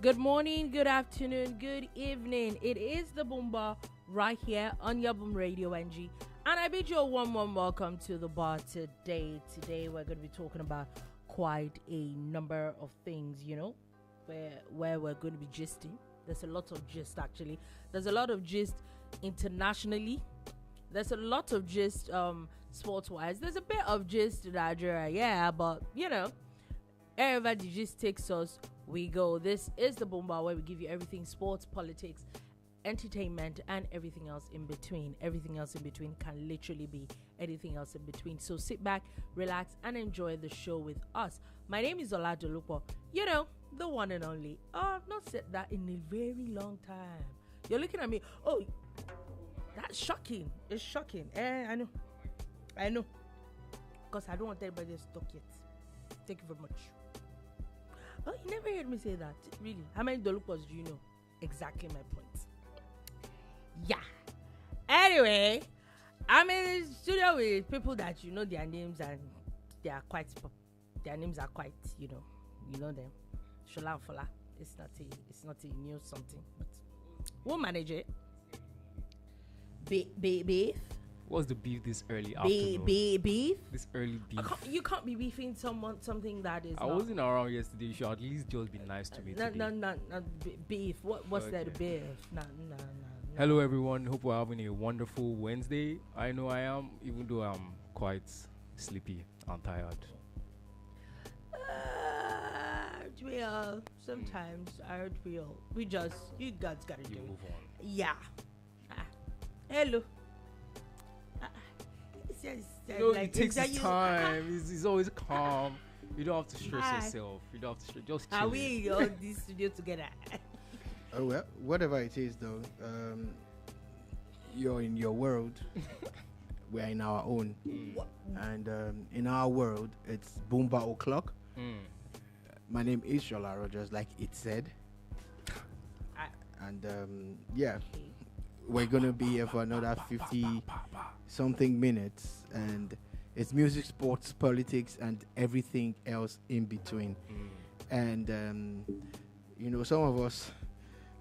Good morning, good afternoon, good evening. It is the Boomba right here on your Boom Radio NG. And I bid you a warm welcome to the bar today. Today we're going to be talking about quite a number of things, where we're going to be gisting. There's a lot of gist, actually. There's a lot of gist internationally. There's a lot of gist sports-wise. There's a bit of gist in Nigeria, yeah, but, wherever the gist takes us, we go. This is the Boomba, where we give you everything sports, politics, entertainment, and everything else in between. Everything else in between can literally be anything else in between. So sit back, relax, and enjoy the show with us. My name is Ola Dolupo. The one and only. I've not said that in a very long time. You're looking at me. Oh, that's shocking. It's shocking. I know. Because I don't want everybody to talk yet. Thank you very much. Oh, you never heard me say that. Really? How many Dolupos do you know? Exactly my point. Yeah. Anyway, I'm in the studio with people that their names and their names are quite, you know them. Sola and Fola. It's not a new something, but we'll manage it. Beef. What's the beef this early afternoon? Beef. This early beef. You can't be beefing something that is. I wasn't around yesterday. You should at least just be nice to me today. No, beef. What's Okay. that beef? No. Hello everyone. Hope we're having a wonderful Wednesday. I know I am, even though I'm quite sleepy and tired. We all sometimes aren't we all? You guys gotta do You it. move on. Yeah. Hello. It takes its time. It's always calm. You don't have to stress yourself. You don't have to stress. Just chill. Are we in all this studio together? Oh well, whatever it is though, you're in your world. We're in our own, and in our world, it's Boomba o'clock. My name is Sola Rogers, like it said, and we're gonna be here for another 50-something minutes, and it's music, sports, politics, and everything else in between. And some of us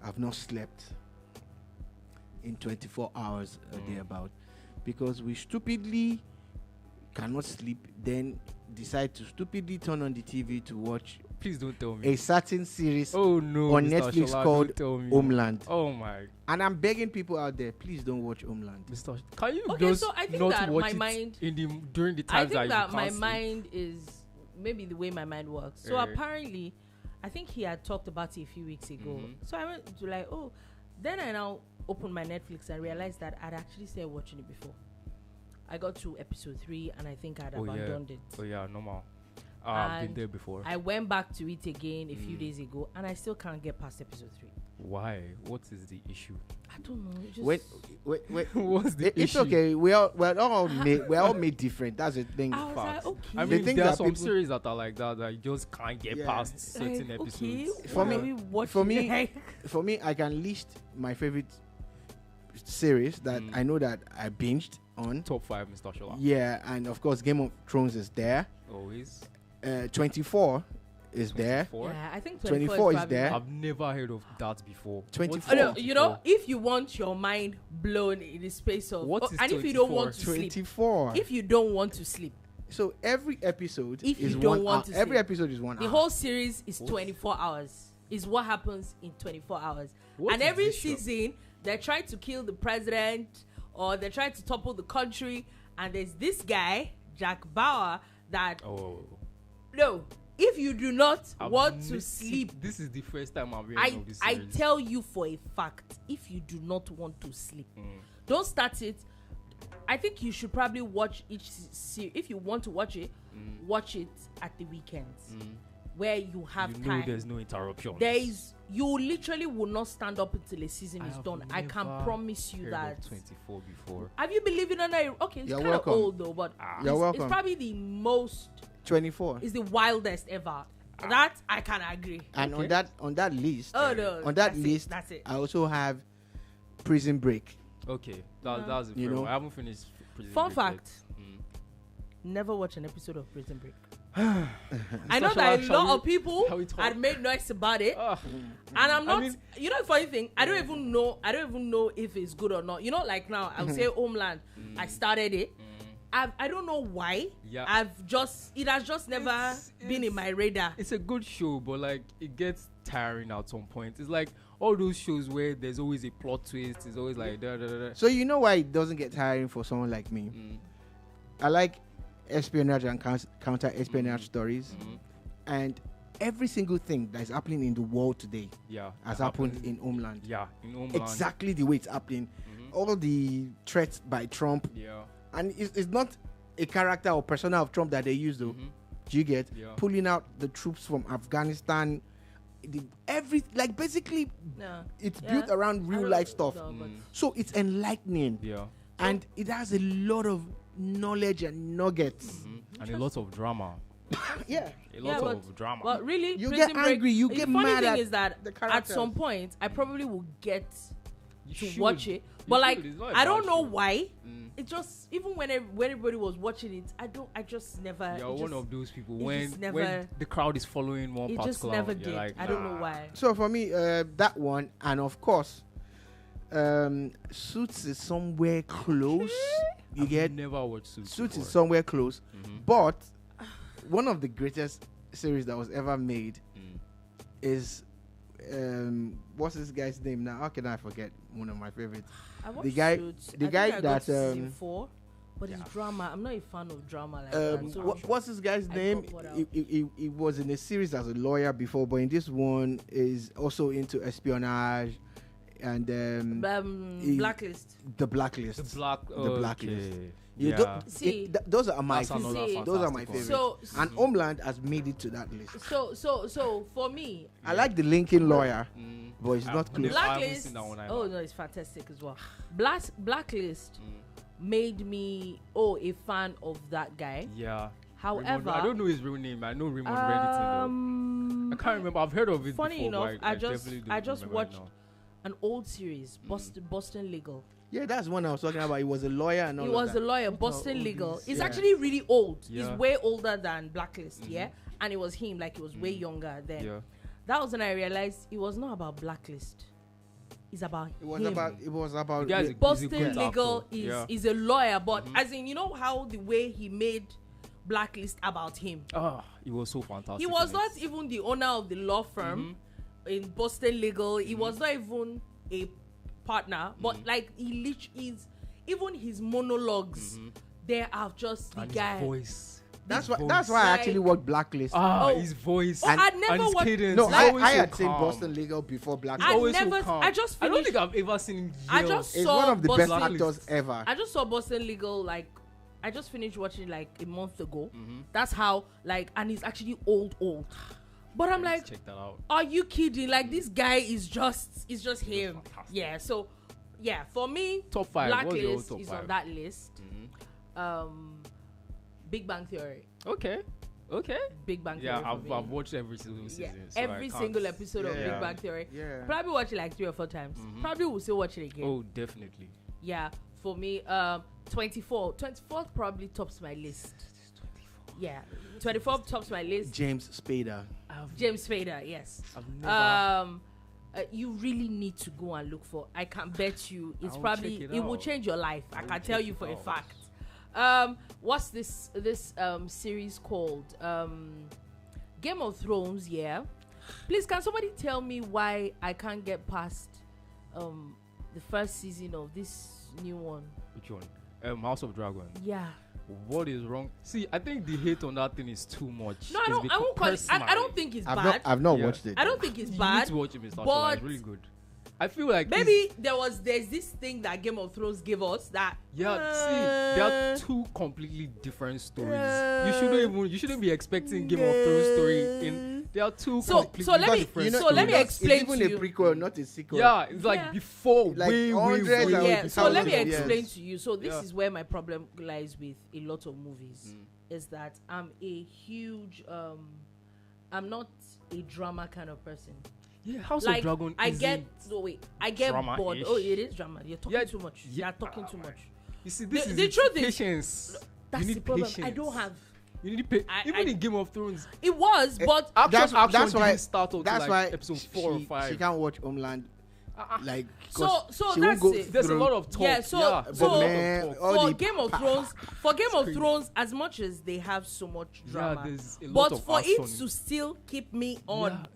have not slept in 24 hours a day about, because we stupidly cannot sleep, then decide to stupidly turn on the TV to watch. Please don't tell me. A certain series Oh no, on Mr. Netflix Shola, called don't tell me. Homeland. Oh my. And I'm begging people out there, please don't watch Homeland. Mr. Can you Okay, just so I think not that watch my it mind- during the I times think that you my can't sleep? mind is maybe the way my mind works. So apparently, I think he had talked about it a few weeks ago. So I went to then I now opened my Netflix and realized that I'd actually started watching it before. I got to episode 3 and I think I'd abandoned it. Oh yeah, normal. I've been And there before. I went back to it again a few days ago and I still can't get past episode 3. Why? What is the issue? I don't know. It just Wait. What's the It's issue? okay. We're all made different. That's the thing. I was like, okay. I The mean, thing there are that some people- series that are like that you just can't get past certain Like, episodes. okay, For why me- are we watching for me- it? For me, I can list my favorite series that I know that I binged on. Top 5, Mr. Shola. Yeah, and of course, Game of Thrones is there. Always. 24 is there. 24? Yeah, I think 24 24 is probably there. I've never heard of that before. 24. Oh, no, if you want your mind blown in the space of What is and if you don't want to 24. sleep, if you don't want to sleep, So every episode If is you don't 1 want hour. to Every sleep. episode is 1 hour. the whole series is 24 hours. Is what happens in 24 hours. What And is every this show? season, they're trying to kill the president or they're trying to topple the country. And there's this guy, Jack Bauer, that Oh. no, if you do not I've want to ne- sleep, This is the first time I'm hearing of this I series. tell you for a fact, if you do not want to sleep, don't start it. I think you should probably watch each series. If you want to watch it, watch it at the weekends where you have You know time. there's no interruption. You literally will not stand up until a season is have done. I can never promise you heard that. of 24 before. Have you believed in it? Okay, it's You're kind of welcome. old though, but You're welcome. it's probably the most. 24. It's the wildest ever. That I can agree. And Okay. on that list, Oh no! on that that's list, it, that's it. I also have Prison Break. Okay, that's a You fair know. one. I haven't finished. Prison Fun Break yet. fact: never watch an episode of Prison Break. I know that a lot of people had made noise about it, Ah. and I'm not. You know, the funny thing, I don't even know if it's good or not. You know, like now, I'll say Homeland. I started it. I don't know why. Yeah. It has just never been in my radar. It's a good show, but like it gets tiring at some point. It's like all those shows where there's always a plot twist. It's always like da da da da. So you know why it doesn't get tiring for someone like me? I like espionage and counter-espionage stories, and every single thing that is happening in the world today has happened in Homeland. Yeah, in Homeland. Exactly the way it's happening. All the threats by Trump. Yeah. And it's not a character or persona of Trump that they use, though. Do you get? Yeah. Pulling out the troops from Afghanistan. Basically, it's built around real life stuff. So it's enlightening. Yeah. And it has a lot of knowledge and nuggets. And a lot of drama. Yeah. A lot of drama. But really, You Prison get Break, angry, you get mad The funny at thing is that the at characters. some point, I probably will get You to should. watch it. You But like, should. It's not a I don't bad know show. why. It just, even when everybody was watching it, I just never. You're one of those people it when just never- when the crowd is following one It particular. just never you're did. like, I don't know why. So for me, that one, and of course, Suits is somewhere close. You I've get? never watched Suits. Suits is before. somewhere close. But one of the greatest series that was ever made is what's this guy's name now? How can I forget one of my favorites? I watched The guy- Suits. the I think guy I got that, to season 4, but it's yeah. drama. I'm not a fan of drama like that. So What's this guy's I name? got what He was in a series as a lawyer before, but in this one is also into espionage and he- Blacklist. the Blacklist. The Blacklist. Okay. Yeah. See, Those are my That's another See, those are my fantastic favorites. So And Homeland has made it to that list. so for me, I like the Lincoln Lawyer, but it's not close. I haven't Blacklist. seen that one either. Oh no, it's fantastic as well. Blacklist made me a fan of that guy. Yeah. However, I don't know his real name. I know Raymond Reddington though. I can't remember. I've heard of it funny before. enough, but I definitely don't just remember it watched now. an old series, Boston Legal. Yeah, that's one I was talking about. He was a lawyer and all He of was that. a lawyer, What Boston are all Legal. these? He's Yeah. actually really old. Yeah. He's way older than Blacklist, yeah? And it was him, like he was way younger then. Yeah. That was when I realized it was not about Blacklist. It's about It was him. about The guy's yeah, a- Boston good Legal actor. is Yeah. is a lawyer, but as in, you know how the way he made Blacklist about him. He was so fantastic. He was in not it. even the owner of the law firm in Boston Legal. He was not even a partner, but like is even his monologues. They are just the And guy. his voice. That's His why. That's voice. why I Like- actually watched Blacklist. His voice. Oh, I'd and never his watched- cadence. No, He's I always so had seen calm. Boston Legal before He's Blacklist. I always so never- calm. I just I don't finished- think I've ever seen him I yell. just It's saw one of the best Boston- actors ever. I just saw Boston Legal like I just finished watching like a month ago. That's how like, and he's actually old. But I'm like, Check that out. are you kidding? Like this guy is just him. fantastic. Yeah. So yeah, for me, Top 5. What's your Blacklist top is 5? on that list. Big Bang Theory. Okay. Big Bang Theory. Yeah, for me. I've watched every single season. Yeah, so I every can't- single episode of Yeah. Big Bang Theory. Yeah. Probably watch it like 3 or 4 times. Probably will still watch it again. Oh, definitely. Yeah, for me, 24 probably tops my list. Yeah, 24 tops my list. James Spader. James Spader, yes. I've never. You really need to go and look for. I can bet you it's I'll probably check it, it will out. change your life. I will can tell check you it for a out. fact. What's this series called? Game of Thrones. Yeah. Please, can somebody tell me why I can't get past the first season of this new one? Which one? House of Dragon. Yeah. What is wrong? See, I think the hate on that thing is too much. No, I It's don't. I become won't call it. I don't personal. think it's I've bad. not Yeah. watched it. I don't think it's You bad. need to watch it, Mr. but- Shola. It's really good. I feel like Maybe there's this thing that Game of Thrones gave us that see, there are two completely different stories. You shouldn't be expecting Game of Thrones story in. There are two completely so let me- different so let me stories. explain It's even to a you. prequel, not a sequel. Yeah, it's like Yeah. before, Like way hundreds and yeah. So let me thousands of years. explain to you. So this Yeah. is where my problem lies with a lot of movies. Is that I'm a huge I'm not a drama kind of person. Yeah, House Like of Dragon. I get drama-ish. bored. Oh, it is drama. You're talking Yeah, too much. yeah. You're talking too much. You see, this The is truth is- patience. That's you the need problem. patience. I don't have. You need to pay. Even in Game of Thrones, it was, but action that's why didn't start until that's like why episode 4 or 5. She can't watch Homeland. Like so she that's won't go it. There's a through- lot of talk. Yeah, so man, all for the Game of Thrones, as much as they have so much drama, there's a lot but of for action. it to still keep me on,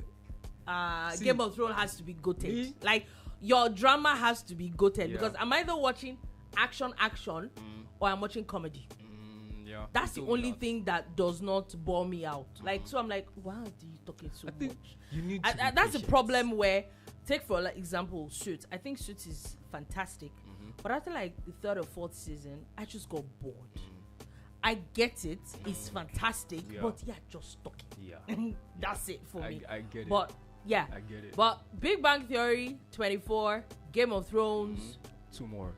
See, Game of Thrones has to be goated. me- Like your drama has to be goated Yeah. because I'm either watching action, or I'm watching comedy. Yeah, That's you the told me only that. thing that does not bore me out. Like, so I'm like, why are you talking so I think much? you need to be That's the patient. problem where, take for like example, Suits. I think Suits is fantastic. But after like the third or fourth season, I just got bored. I get it. It's fantastic. Yeah. But yeah, just stop it. Yeah, That's it for me. I get it. But yeah. I get it. But Big Bang Theory, 24, Game of Thrones. 2 more.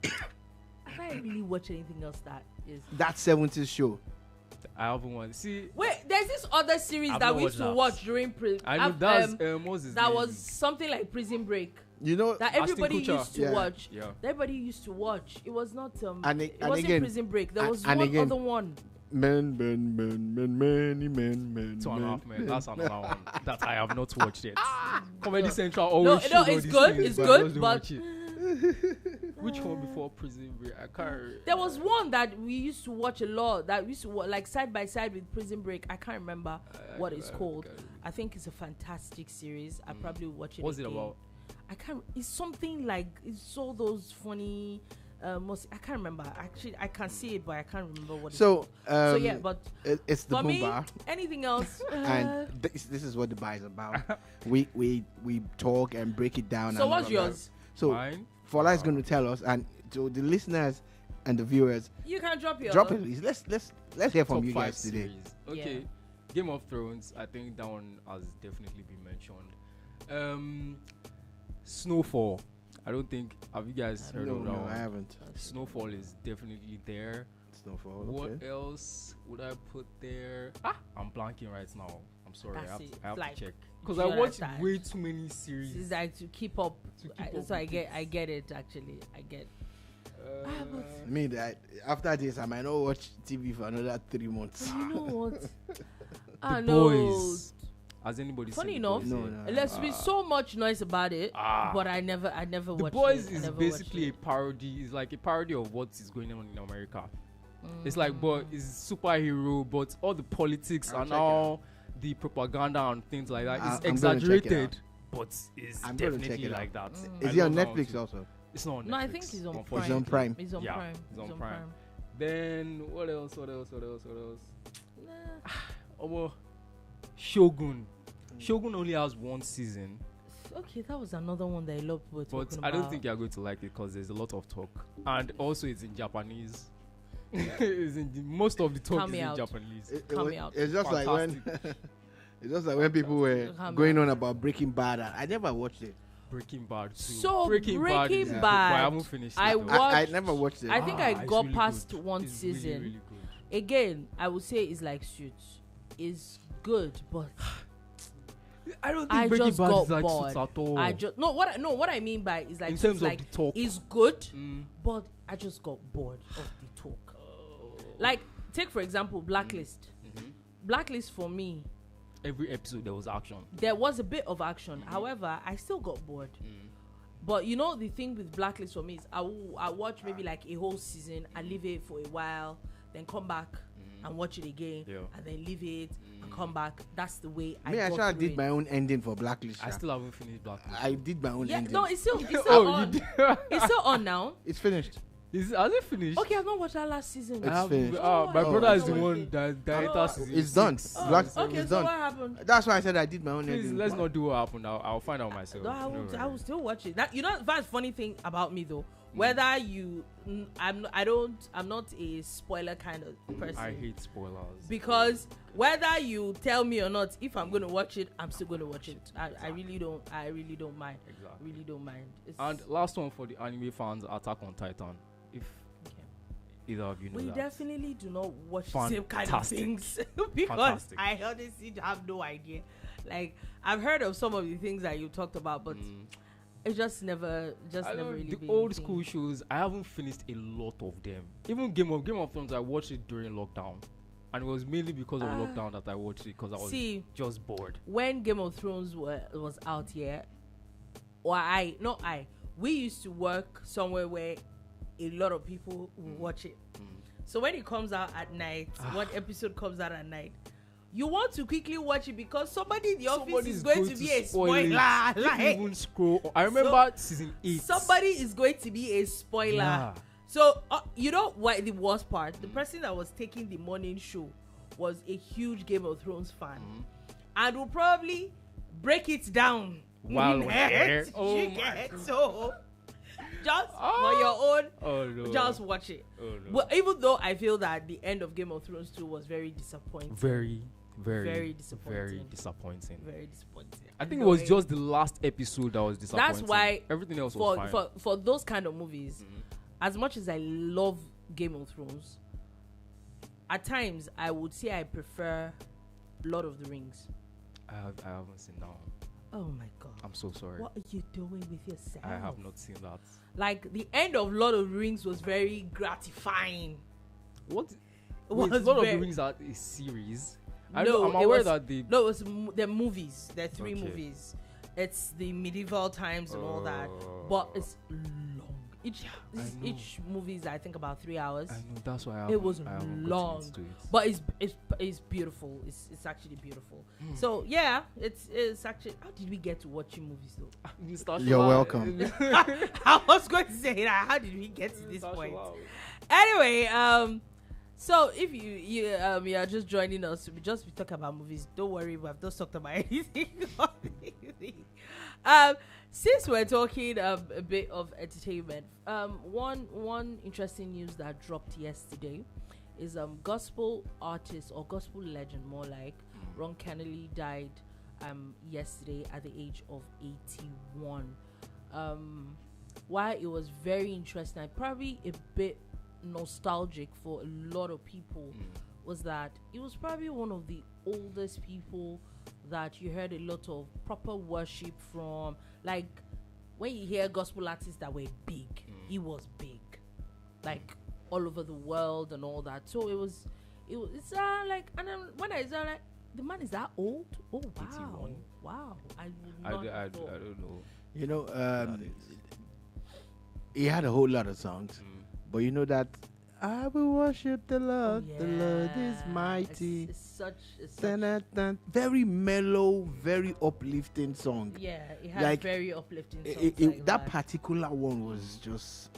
I can't really watch anything else that is. that 70s show. I haven't watched. See, Wait, there's this other series I've that not we used to watched that. watch during I know that's what's his that name? was something like Prison Break You know, that Ashton everybody Kutcher. used to Yeah. watch. Yeah. Everybody used to watch. It was not And it and wasn't again- Prison Break. There and- was and one again- other one. men, many men. 2.5 Men. That's another one that I have not watched yet. Comedy Central No, always shows all it's these good. things, It's but I good, just don't but watch it. Which one before Prison Break? I can't. there was one that we used to watch a lot. That we used to watch like side by side with Prison Break. I can't remember what it's called. I think it's a fantastic series. I probably will watch it. What's it again. about? I can't. It's something like it's all those funny. I can't remember. Actually, I can see it, but I can't remember what. So, so yeah, but it's the for me, Boomba, anything else? and this is what the bar is about. we talk and break it down. So and what's all of that. yours? So Mine? Fola is going to tell us, and to the listeners and the viewers, You can drop your. drop it, please. Let's hear from Top you 5 guys today. series. Okay. Game of Thrones, I think that one has definitely been mentioned. Snowfall. I don't think, have you guys heard of that No, one? I haven't. Snowfall is definitely there. Snowfall. What Okay. else would I put there? I'm blanking right now. I'm sorry. That's I have, it. I have Like, to check. Because you I watch understand. way too many series. It's like to keep up. To keep up So I with get. it. I get it. Actually, I get. I mean, that after this, I might not watch TV for another 3 months. You know what? The Boys. Has anybody Funny seen enough, The Boys? No. There's been so much noise about it, Ah. but I never The watched Boys it. I is never basically a watched parody. It's like a parody of what is going on in America. it. It's like, but it's superhero, but all the politics I'll and check it all the propaganda and things like that I'm is gonna check it exaggerated, but it's I'm gonna check definitely it out. like that. Mm. I Is it on love how Netflix to- also? It's not on Netflix. No, I think it's on unfortunately. It's on Prime. It's on Yeah, Prime. it's on Prime. Then what else? Nah. Oh, well, Shogun. Shogun only has 1 season, Okay, that was another one that I love. We're but talking I don't about. think you're going to like it because there's a lot of talk, and also it's in Japanese. Most of the talk Count is me in out. Japanese. Count me out. It's just like when it's just like when people were Count me going out. on about Breaking Bad. And I never watched it. Breaking Bad too. So, Breaking is good, but Bad, I haven't finished I it. though. wa- I Watched- never watched it. I think I it's got really past good. one It's season. Really, really good. Again, I would say it's like Suits. It's good, but I don't think I Breaking just Bad got is like bored. Suits at all. I just what I mean by is like in Suits, terms like of the talk. it's good, Mm. but I just got bored of the talk. Like take for example Blacklist. Mhm. Blacklist for me, Every episode there was action. there was a bit of action. However, I still got bored. But you know the thing with Blacklist for me is I watch maybe like a whole season, I leave it for a while, then come back and watch it again, Yeah. and then leave it and come back. That's the way I Me, I got sure through did it. my own ending for Blacklist. I yeah. still haven't finished Blacklist. I did my own Yeah, ending. no, it's still Oh, on. you did? It's still on now. It's finished. Has it finished? Okay, I've not watched that last season. It's finished. My Oh, brother is the okay. one that Oh, enters season It's done. 6. Black- Okay, it's so done. what happened? That's why I said I did my own Please, ending. let's not do what happened. I'll find out myself. No, I No will. I worry. will still watch it. That you know, that's funny thing about me though. Whether you, I'm not a spoiler kind of person. I hate spoilers. Because whether you tell me or not, if I'm going to watch it, I'm still going to watch it. I really don't mind. Exactly. Really don't mind. It's, And last one for the anime fans, Attack on Titan. If okay. either of you know We that. definitely do not watch the same kind of Fantastic. things because Fantastic. I honestly have no idea. Like I've heard of some of the things that you talked about, but it just never I never know really the been old a thing. school shows. I haven't finished a lot of them. Even Game of Thrones, I watched it during lockdown. And it was mainly because of lockdown that I watched it, because I was just bored. When Game of Thrones was out here, we used to work somewhere where a lot of people will watch it. So when it comes out at night, one episode comes out at night, you want to quickly watch it because somebody in the office is going to be a spoiler. Like, even scroll. I remember season 8. Somebody is going to be a spoiler. Yeah. So you know what the worst part? The person that was taking the morning show was a huge Game of Thrones fan, and will probably break it down while we're there. Oh my God. So just for your own, just watch it. But even though I feel that the end of Game of Thrones 2 was very disappointing. Very disappointing. Very disappointing. Very disappointing. I think it was just the last episode that was disappointing. That's why everything else was fine. For those kind of movies, as much as I love Game of Thrones, at times I would say I prefer Lord of the Rings. I haven't seen that one. Oh my God. I'm so sorry. What are you doing with yourself? I have not seen that. Like, the end of Lord of the Rings was very gratifying. What? Lord of the Rings are a series? I'm aware was, that they... No, it was the movies. There are 3 movies. It's the medieval times and all that. But it's long. Each movie is, I think, about 3 hours. I know, that's why it was long. But it's beautiful. It's actually beautiful. So yeah, it's actually. How did we get to watching movies though? You're welcome. I was going to say that. How did we get to this point? Anyway, so if you are just joining us, we talk about movies. Don't worry, we have just talked about anything. Since we're talking a bit of entertainment, one interesting news that dropped yesterday is gospel artist, or gospel legend more like, Ron Kennedy died yesterday at the age of 81. Why it was very interesting and probably a bit nostalgic for a lot of people was that he was probably one of the oldest people that you heard a lot of proper worship from. Like, when you hear gospel artists that were big, he was big, like all over the world and all that. So it's like, and then when I saw, like, the man is that old. Oh wow, 81. Wow! I don't know. You know, he had a whole lot of songs, but you know that I will worship the Lord. The Lord is mighty. It's such very mellow, very uplifting song. Yeah, it had like, very uplifting songs. Like that particular one was just,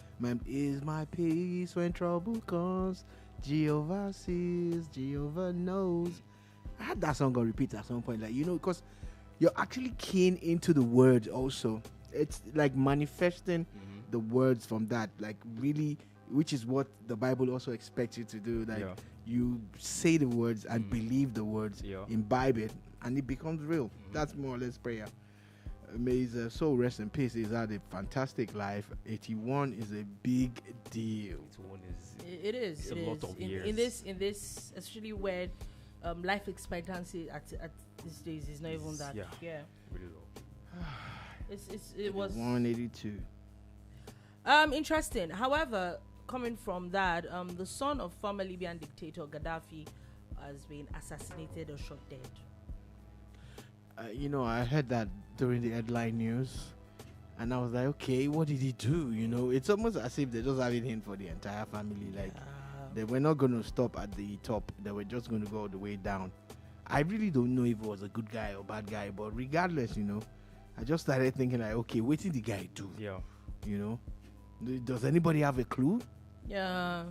is my peace when trouble comes. Jehovah sees, Jehovah knows. I had that song on repeat at some point, like, you know, because you're actually keen into the words also. It's like manifesting the words from that, like really, which is what the Bible also expects you to do. Like, you say the words and believe the words, imbibe it, and it becomes real. That's more or less prayer. May his soul rest in peace. He's had a fantastic life. 81 is a big deal. 81 it is. It's a lot of years. In this, especially when life expectancy at these days is not even that. Yeah. Really low. It was 182. Interesting. However, coming from that, the son of former Libyan dictator Gaddafi has been assassinated or shot dead. You know, I heard that during the headline news, and I was like, okay, what did he do? You know, it's almost as if they're just having him for the entire family. Like, they were not going to stop at the top. They were just going to go all the way down. I really don't know if it was a good guy or bad guy, but regardless, you know, I just started thinking like, okay, what did the guy do? Yeah. You know, does anybody have a clue? Yeah.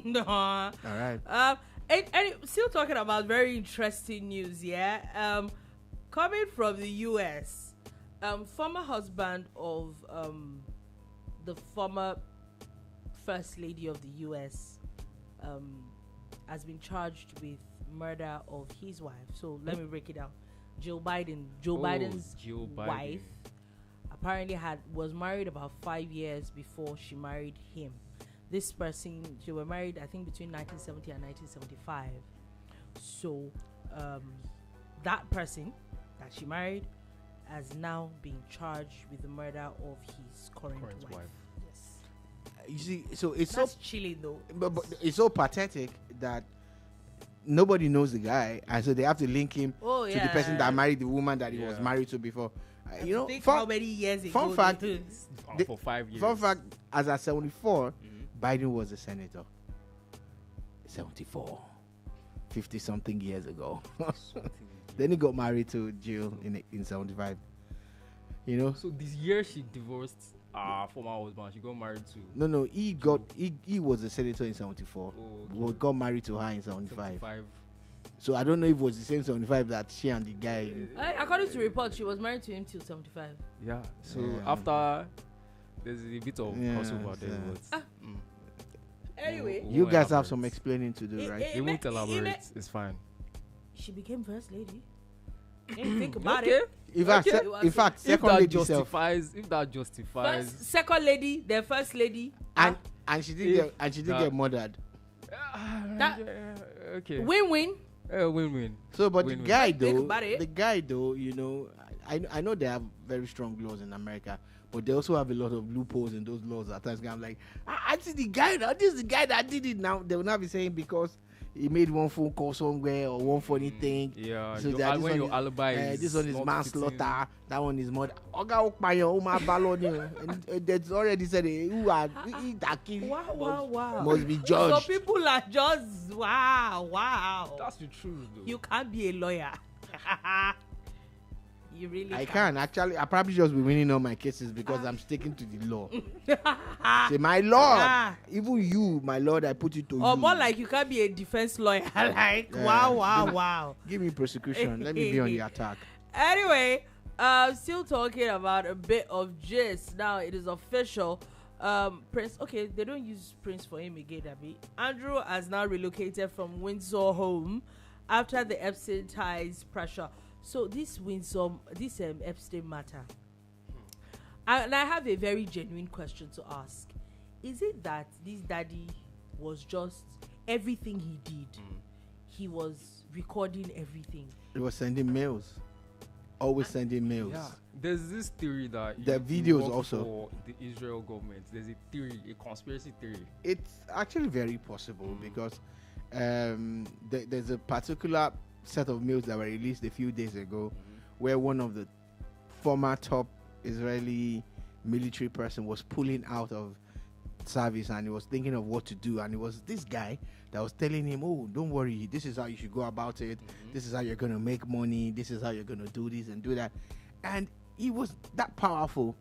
No. All right. And still talking about very interesting news, yeah. Coming from the US, former husband of the former first lady of the US has been charged with murder of his wife. So let me break it down. Joe Biden's wife apparently was married about 5 years before she married him. This person, they were married, I think, between 1970 and 1975. So that person that she married has now been charged with the murder of his current wife. Yes. You see, so it's That's chilling though. But it's so pathetic that nobody knows the guy, and so they have to link him Oh, to the person that married the woman that he was Yeah. married to before. You know, Think how many years ago. fun fact, they- The- For 5 years. fun fact, as at 74, Biden was a senator. 74. 50-something years ago. Then he got married to Jill in 75. You know? So this year she divorced former husband. She got married to No, he was a senator in 74. okay. Got married to her in 75. 75. So I don't know if it was the same 75 that she and the guy. According to reports, she was married to him till 75. Yeah. So Yeah. after there's a bit of Yeah, crossover there, so- but Anyway, we You won't guys have elaborate. some explaining to do, right? We won't elaborate. It's fine. she became first lady. Didn't think about Okay. it. In fact, Okay. in fact, If second that lady self, justifies, if that justifies, First, second lady, then first lady. and she didn't If get that- murdered. That- okay. Win-win. Win-win. So, but Win-win. the guy Think though, about it. you know, I know they have very strong laws in America, but they also have a lot of loopholes in those laws at times. I'm like, I see the guy now. This is the guy that did it. Now they will not be saying because he made one phone call somewhere or one funny thing. Yeah. So your, that when this your one alibi is this one is not manslaughter. fitting- That one is murder. Oga Okpayo, Uma Baloni, and that's already said who are that kid Wow. must be So judged. people are just wow. That's the truth, though. You can't be a lawyer. You really I can't. can actually. I probably just be winning all my cases because I'm sticking to the law. Say, my lord, Ah. even you, my lord, I put it to Or you. more like you can't be a defense lawyer. Like, Yeah. wow. Give me prosecution. Let me be on the attack. Anyway, still talking about a bit of gist. Now it is official. Prince, okay, they don't use Prince for him again, Abby. Andrew has now relocated from Windsor home after the Epstein ties pressure. So this Epstein matter. And I have a very genuine question to ask. Is it that this daddy was just everything he did? He was recording everything. He was sending mails. Always sending mails. Yeah, there's this theory that The you videos work also. for the Israel government. There's a theory, a conspiracy theory. It's actually very possible because there's a particular set of mails that were released a few days ago where one of the former top Israeli military person was pulling out of service and he was thinking of what to do, and it was this guy that was telling him, oh, don't worry, this is how you should go about it, this is how you're going to make money, this is how you're going to do this and do that. And he was that powerful,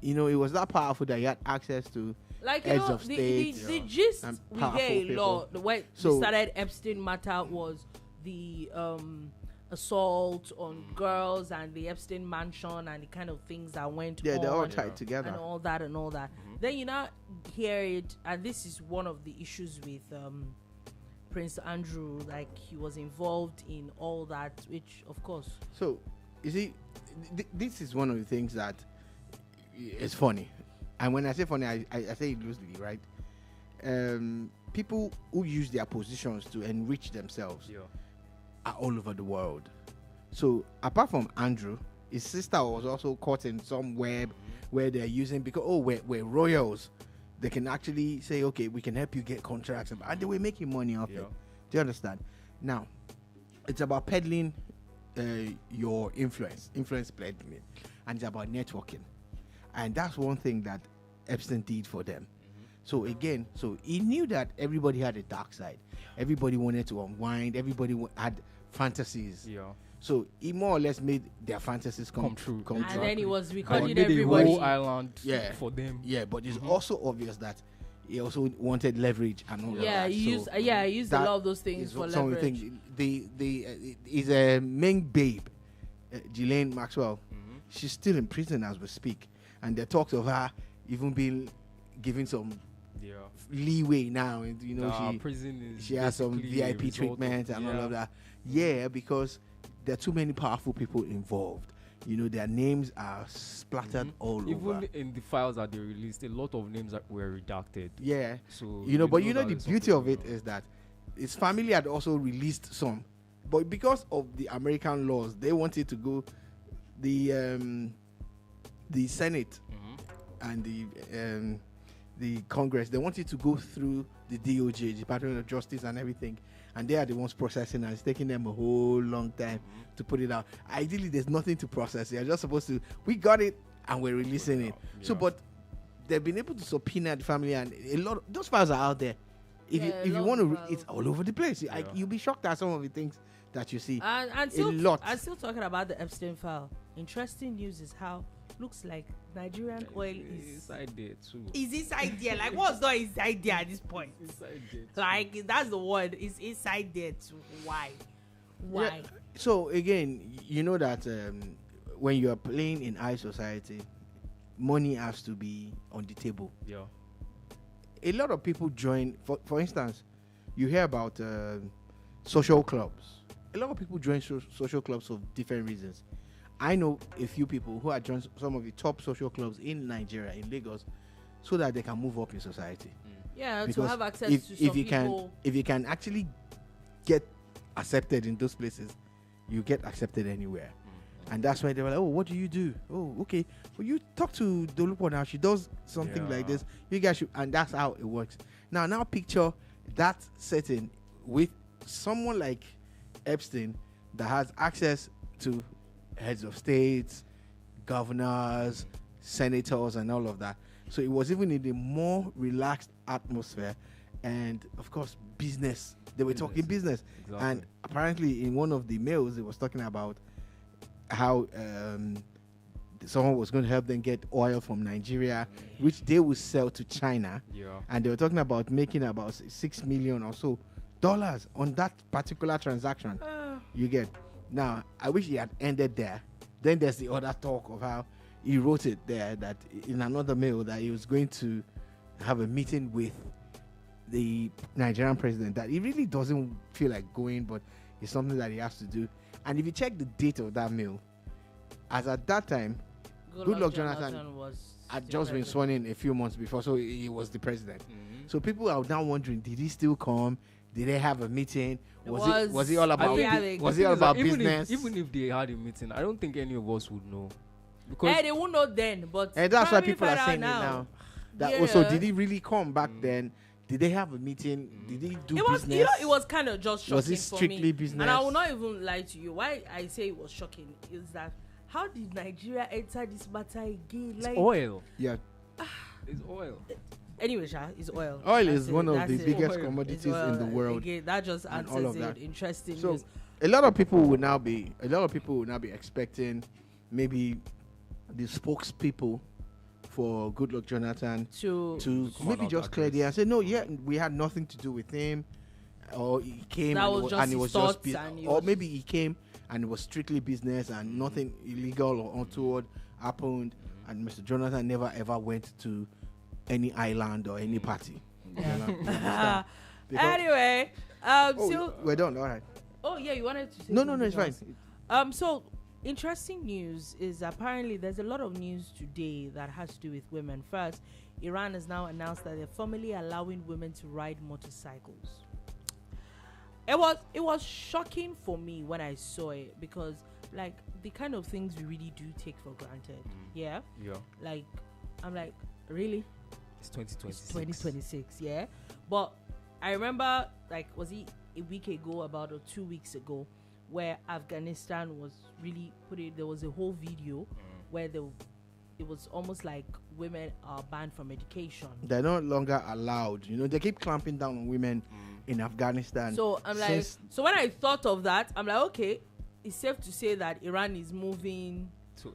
you know, it was that powerful that he had access to Like, you heads know, of the states gist and we powerful get a people. lot. The way So- we started Epstein matter was the assault on girls and the Epstein mansion and the kind of things that went on. they're all tied together. And all that. Then you now hear it, and this is one of the issues with Prince Andrew. Like, he was involved in all that, which of course. So, you see, this is one of the things that is funny. And when I say funny, I say it loosely, right? People who use their positions to enrich themselves are all over the world. So, apart from Andrew, his sister was also caught in some web where they're using, because, we're royals. They can actually say, okay, we can help you get contracts. And they were making money off it. Do you understand? Now, it's about peddling your influence peddling, and it's about networking. And that's one thing that Epstein did for them. So again, he knew that everybody had a dark side. Everybody wanted to unwind. Everybody had fantasies. So he more or less made their fantasies come true. And then he was And recording made a everybody. whole island for them. Yeah, but it's also obvious that he also wanted leverage and all of that. He used a lot of those things is for some of the leverage. things. Is a main babe, Ghislaine Maxwell. She's still in prison as we speak, and the talks of her even being given some leeway now. And you know, prison is she has some basically a VIP result treatment of- and all of that. Yeah, because there are too many powerful people involved. You know, their names are splattered all over. Even in the files that they released, a lot of names were redacted. Yeah. So You know, but you know that the there's beauty of something it is that his family had also released some, but because of the American laws, they wanted to go the Senate and the Congress. They want it to go through the DOJ, Department of Justice, and everything. And they are the ones processing, and it's taking them a whole long time to put it out. Ideally, there's nothing to process. They're just supposed to, we got it, and we're releasing it. Yeah. So, but they've been able to subpoena the family, and a lot of those files are out there. If you want to, it's all over the place. You'll be shocked at some of the things that you see. And a lot. I'm still talking about the Epstein file. Interesting news is how looks like Nigerian oil is inside there too. Is inside there. Like, what's not inside there at this point? Inside there too. Like, that's the word. It's inside there too. Why? Yeah. So again, you know that when you are playing in high society, money has to be on the table. Yeah. A lot of people join. For instance, you hear about social clubs. A lot of people join social clubs for different reasons. I know a few people who have joined some of the top social clubs in Nigeria, in Lagos, so that they can move up in society. Yeah, Because to have access to some if you people. if you can actually get accepted in those places, you get accepted anywhere. And that's why they were like, oh, what do you do? Oh, okay. Well, you talk to Dolupo now. She does something like this. You guys should, and that's how it works. Now picture that setting with someone like Epstein that has access to heads of states, governors, senators, and all of that. So it was even in a more relaxed atmosphere, and of course, business. They were talking business, Exactly. and apparently in one of the mails, it was talking about how someone was going to help them get oil from Nigeria, which they would sell to China. Yeah. And they were talking about making about $6 million or so dollars on that particular transaction. You get. Now, I wish he had ended there. Then there's the other talk of how he wrote it there that in another mail that he was going to have a meeting with the Nigerian president, that he really doesn't feel like going, but it's something that he has to do. And if you check the date of that mail, as at that time, Goodluck Jonathan had just been sworn in a few months before, so he was the president. So people are now wondering, did he still come? Did they have a meeting? Was he all about? Was he all about business? Even if they had a meeting, I don't think any of us would know. Because They won't know then, but And that's why probably people are find saying out it now. That Yeah. also, did he really come back then? Did they have a meeting? Did he do It was, business? it was kind of just shocking Was it for strictly me. business? And I will not even lie to you. Why I say it was shocking is that how did Nigeria enter this matter again? it's Like, oil. Yeah. It's oil. anyway, Sha, it's oil. Oil That's is it, one of that's the it. biggest Oil. It's commodities oil. in the world. Again, that just and all answers of that. it. Interesting So news. a lot of people will now be expecting maybe the spokespeople for Goodluck Jonathan To to come maybe out just and clear the address. and say no, yeah, we had nothing to do with him, or he came That and, was it was, just and it his was just thoughts and he or was- maybe he came and it was strictly business and nothing illegal or untoward happened, and Mr. Jonathan never ever went to any island or any party. Yeah. You understand? Because- Anyway, oh, so we're done. All right. oh yeah, you wanted to say No, something it's fine. else. So interesting news is apparently there's a lot of news today that has to do with women. First, Iran has now announced that they're formally allowing women to ride motorcycles. It was shocking for me when I saw it because like the kind of things we really do take for granted. Yeah. Yeah. Like I'm like, really? It's 2026. It's 2026, yeah. But I remember, like, was it a week ago, about or 2 weeks ago, where Afghanistan was really there was a whole video where it was almost like women are banned from education. They're no longer allowed. You know, they keep clamping down on women in Afghanistan. So I'm like, so when I thought of that, I'm like, okay, it's safe to say that Iran is moving. So,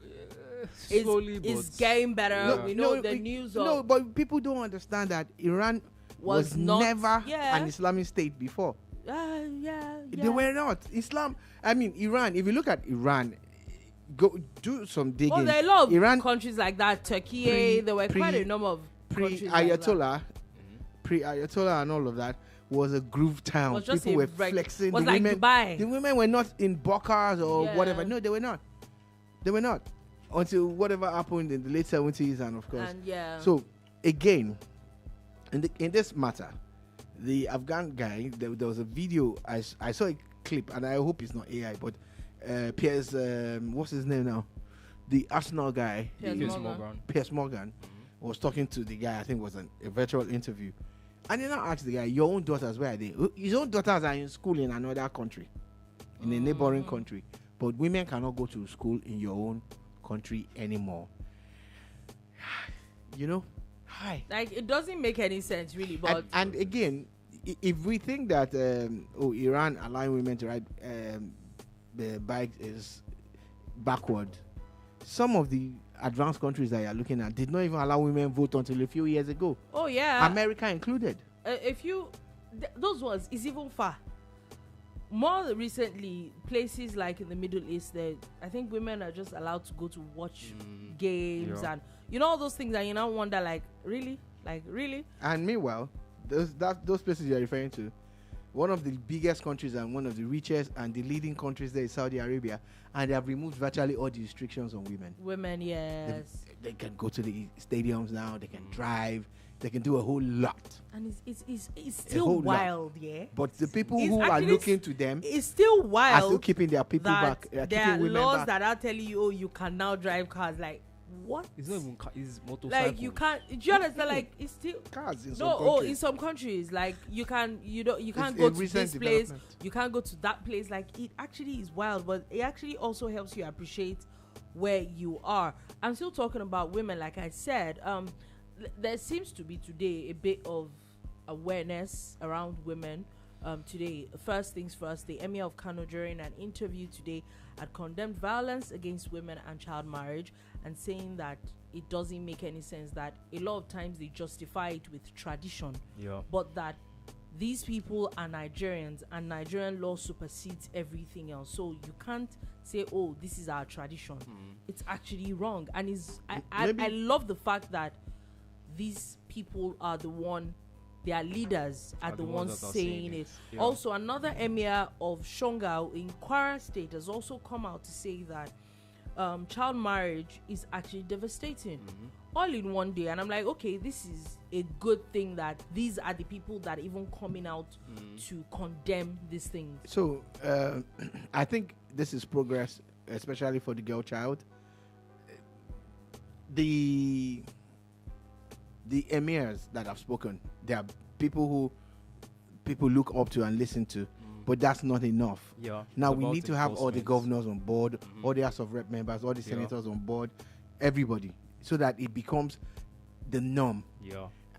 It's, slowly, it's but getting better. Yeah. We know the news of No, but people don't understand that Iran was not never yeah. an Islamic state before. yeah. They were not. Iran, if you look at Iran, go do some digging. Well, there are a lot of Iran countries like that. Turkey, there were quite a number of countries like that. pre-Ayatollah and all of that was a groove town. Was just People a were flexing. was the like women, Dubai. The women were not in burqas or Yeah. whatever. No, they were not. They were not. Until whatever happened in the late 70s and of course. And yeah. So again, in this matter, the Afghan guy, there was a video. I saw a clip, and I hope it's not AI, but Piers, what's his name now? The Arsenal guy, Piers Piers Morgan. Morgan. Piers Morgan, was talking to the guy. I think it was a virtual interview, and then I asked the guy, "Your own daughters, where are they?" His own daughters are in school in another country, in a neighboring country, but women cannot go to school in your own country anymore. You know, hi. Like, it doesn't make any sense, really. But and again, if we think that Iran allowing women to ride the bike is backward, some of the advanced countries that you're looking at did not even allow women vote until a few years ago. Oh yeah, America included. If you those ones is even far. More recently, places like in the Middle East, I think women are just allowed to go to watch games and all those things, and you now wonder, like really. And meanwhile, those places you're referring to, one of the biggest countries and one of the richest and the leading countries there is Saudi Arabia, and they have removed virtually all the restrictions on women. Women, yes. They can go to the stadiums now. They can drive. They can do a whole lot. And it's still wild, yeah. But the people who are looking to them, it's still wild. Are still keeping their people back. There are laws that are telling you, you can now drive cars. Like, what? It's not even it's motorcycles. Like, you can't. Do you understand? Like, it's still cars in some countries. in some countries, like you can't go to this place. You can't go to that place. Like, it actually is wild, but it actually also helps you appreciate where you are. I'm still talking about women, like I said. There seems to be today a bit of awareness around women. Today, first things first, the Emir of Kano, during an interview today, had condemned violence against women and child marriage, and saying that it doesn't make any sense, that a lot of times they justify it with tradition, but that these people are Nigerians and Nigerian law supersedes everything else. So you can't say, oh, this is our tradition. It's actually wrong. And I love the fact that these people are their leaders are the ones saying it. Yeah. Also, another emir of Shongau in Kwara State has also come out to say that child marriage is actually devastating, all in one day. And I'm like, okay, this is a good thing that these are the people that are even coming out to condemn these things. So I think this is progress, especially for the girl child. The emirs that have spoken, they are people who people look up to and listen to, but that's not enough. Now we need to have all the governors on board, all the House of Rep members, all the senators on board, everybody, so that it becomes the norm.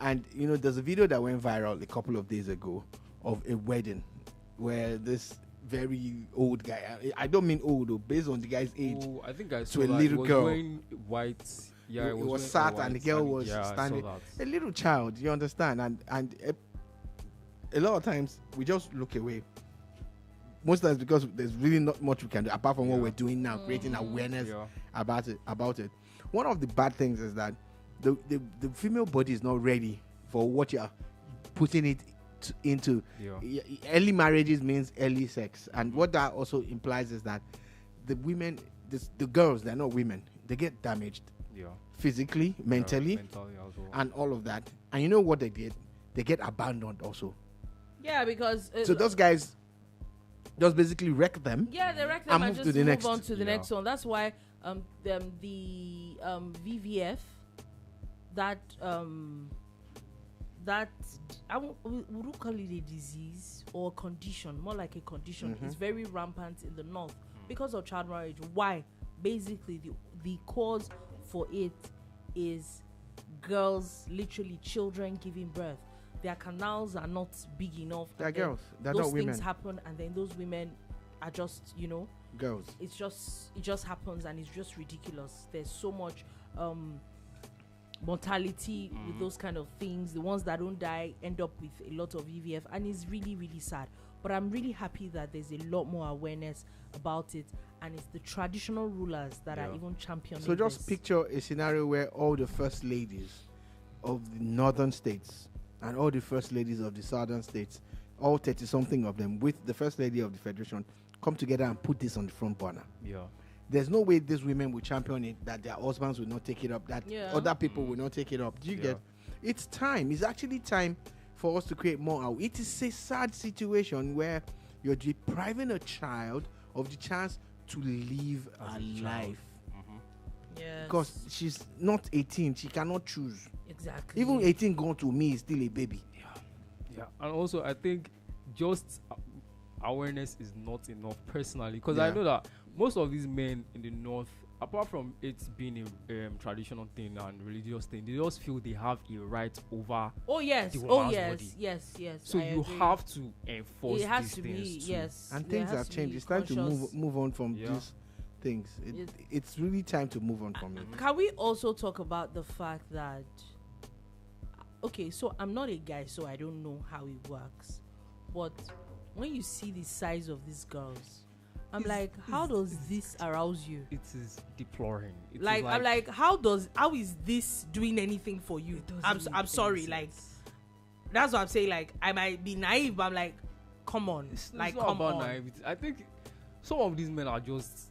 And there's a video that went viral a couple of days ago of a wedding where this very old guy, I don't mean old though, based on the guy's age, I think I to saw a little girl, wearing white. Yeah, it was sat and the girl was standing. A little child, you understand? And a lot of times we just look away. Most times because there's really not much we can do apart from what we're doing now, creating awareness about it. One of the bad things is that the female body is not ready for what you're putting it into. Early marriages means early sex, and what that also implies is that the women, the girls, they're not women. They get damaged. Physically, mentally and all of that. And you know what they did? They get abandoned also. Yeah, because so those guys just basically wreck them. Yeah, they wreck them and just move on to the next one. That's why the VVF that would you call it a disease or a condition? More like a condition. It's very rampant in the north because of child marriage. Why? Basically, the cause for it is girls, literally children giving birth. Their canals are not big enough. They're girls. They're not women. Those things happen, and then those women are just, girls. It just happens, and it's just ridiculous. There's so much mortality with those kind of things. The ones that don't die end up with a lot of VVF, and it's really, really sad. But I'm really happy that there's a lot more awareness about it, and it's the traditional rulers that are even championing. So just picture a scenario where all the first ladies of the northern states and all the first ladies of the southern states, all 30-something of them, with the first lady of the federation, come together and put this on the front burner. There's no way these women will champion it, that their husbands will not take it up, that other people will not take it up. Do you get? It's time. It's actually time for us to create more. It is a sad situation where you're depriving a child of the chance to live a life. Yes. Because she's not 18, she cannot choose. Exactly. Even 18 gone to me is still a baby. Yeah, and also I think just awareness is not enough personally, because Yeah. I know that most of these men in the north, apart from it being a traditional thing and religious thing, they just feel they have a right over. Oh yes. the Oh woman's yes. body. Yes. So I you agree. have to enforce It has these to things be too. yes. And There things has have to changed. be It's time to conscious- move on from Yeah. these things. It- It's really time to move on from it. Can we also talk about the fact that, okay, so I'm not a guy, so I don't know how it works, but when you see the size of these girls, I'm like, how does this arouse you? It is deploring. It is Like, I'm like, how is this doing anything for you? it doesn't I'm make sorry, any like, sense. that's what I'm saying. Like, I might be naive, but I'm like, come on, It's like, not come about on, naivety. I think some of these men are just